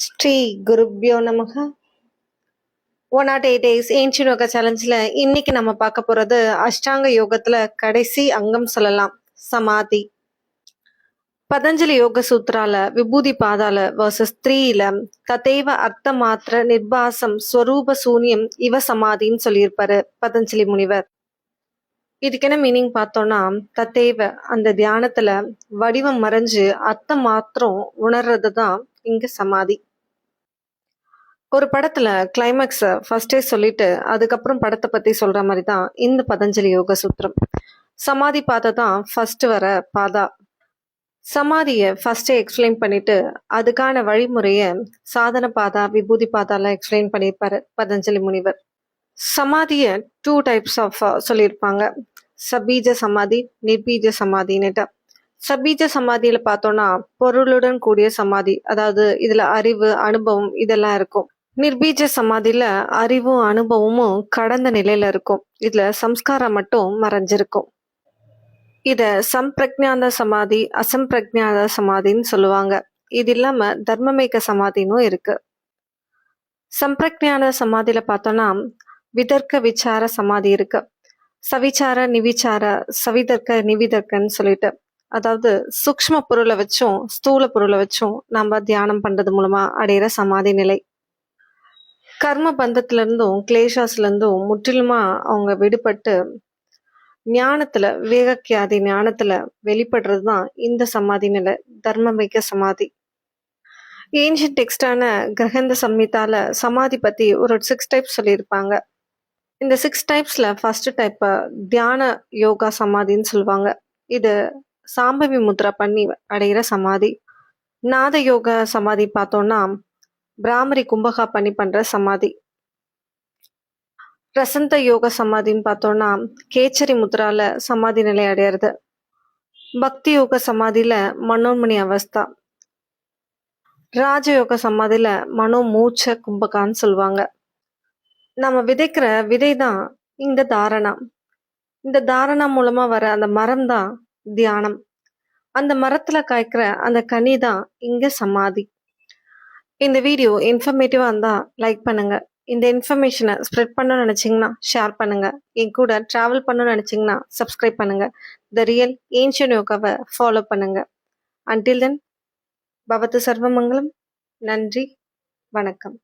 ஸ்ரீ குருப்யோ நமக. 108 days ancient yoga சேலஞ்சில் இன்னைக்கு நம்ம பார்க்க போகிறது அஷ்டாங்க யோகத்தில் கடைசி அங்கம் சொல்லலாம், சமாதி. பதஞ்சலி யோக சூத்ரால விபூதி பாதால வர்சஸ் 3ல ததேவ அர்த்த மாத்திர நிர்பாசம் ஸ்வரூப சூன்யம் இவ சமாதின்னு சொல்லியிருப்பாரு பதஞ்சலி முனிவர். இதுக்கு என்ன மீனிங் பார்த்தோம்னா, தத்தேவ அந்த தியானத்துல வடிவம் மறைஞ்சு அர்த்தம் மாத்திரம் உணர்றது தான் இங்க சமாதி. ஒரு படத்துல கிளைமேக்ஸ ஃபர்ஸ்டே சொல்லிட்டு அதுக்கப்புறம் படத்தை பத்தி சொல்ற மாதிரி தான் இந்த பதஞ்சலி யோக சூத்திரம். சமாதி பாதை தான் ஃபர்ஸ்ட் வர பாதா. சமாதியை ஃபர்ஸ்டே எக்ஸ்பிளைன் பண்ணிட்டு அதுக்கான வழிமுறைய சாதன பாதா விபூதி பாதால எக்ஸ்பிளைன் பண்ணியிருப்பாரு பதஞ்சலி முனிவர். சமாதிய 2 டைப்ஸ் ஆஃப் சொல்லியிருப்பாங்க, சபீஜ சமாதி, நிர்பீஜ சமாதின்னுட்டு. சபீஜ சமாதியில பார்த்தோம்னா பொருளுடன் கூடிய சமாதி, அதாவது இதுல அறிவு அனுபவம் இதெல்லாம் இருக்கும். நிர்பீஜ சமாதியில அறிவும் அனுபவமும் கடந்த நிலையில இருக்கும், இதுல சம்ஸ்காரம் மட்டும் மறைஞ்சிருக்கும். இத சம்பிரஜான சமாதி அசம்பிரஜான சமாதின்னு சொல்லுவாங்க. இது இல்லாம தர்மமேக சமாதினும் இருக்கு. சம்பிரஜான சமாதியில பார்த்தோம்னா விதர்க்க விசார சமாதி இருக்கு, சவிச்சார நிவிச்சார சவிதர்க்க நிவிதர்க்கன்னு சொல்லிட்டு, அதாவது சூக்ஷ்ம பொருளை வச்சும் ஸ்தூல பொருளை வச்சும் நம்ம தியானம் பண்றது மூலமா அடையிற சமாதி நிலை. கர்ம பந்தத்துல இருந்தும் கிளேஷாஸ்ல இருந்தும் முற்றிலுமா அவங்க விடுபட்டு ஞானத்துல விவேகியாதி ஞானத்துல வெளிப்படுறது தான் இந்த சமாதி நிலை, தர்மமிக்க சமாதி. ஏன்ஷியன் டெக்ஸ்டான கிரகந்த சம்ஹிதால சமாதி பத்தி ஒரு 6 டைப்ஸ் சொல்லியிருப்பாங்க. இந்த 6 டைப்ஸ்ல ஃபர்ஸ்ட் டைப் தியான யோகா சமாதின்னு சொல்லுவாங்க. இது சாம்பவி முத்ரா பண்ணி அடைகிற சமாதி. நாத யோகா சமாதி பார்த்தோம்னா பிராமரி கும்பகா பண்ணி பண்ற சமாதி. ரசந்த யோக சமாதின்னு பார்த்தோம்னா கேச்சரி முத்ரால சமாதி நிலை அடையிறது. பக்தி யோக சமாதியில மனோன்மணி அவஸ்தா. ராஜயோக சமாதியில மனோ மூச்ச கும்பகான்னு சொல்லுவாங்க. நம்ம விதைக்கிற விதை தான் இந்த தாரணா. இந்த தாரணா மூலமா வர அந்த மரம் தான் தியானம். அந்த மரத்துல காய்க்கிற அந்த கனி தான் இங்க சமாதி. இந்த வீடியோ இன்ஃபர்மேட்டிவா இருந்தா லைக் பண்ணுங்க. இந்த இன்ஃபர்மேஷனை ஸ்ப்ரெட் பண்ணணும்னு நினைச்சீங்கன்னா ஷேர் பண்ணுங்க. என் கூட டிராவல் பண்ணணும்னு நினைச்சீங்கன்னா சப்ஸ்கிரைப் பண்ணுங்க. த ரியல் ஏன்ஷியன் யோகாவை ஃபாலோ பண்ணுங்க. அன்டில் தென் பவத்து சர்வமங்கலம். நன்றி, வணக்கம்.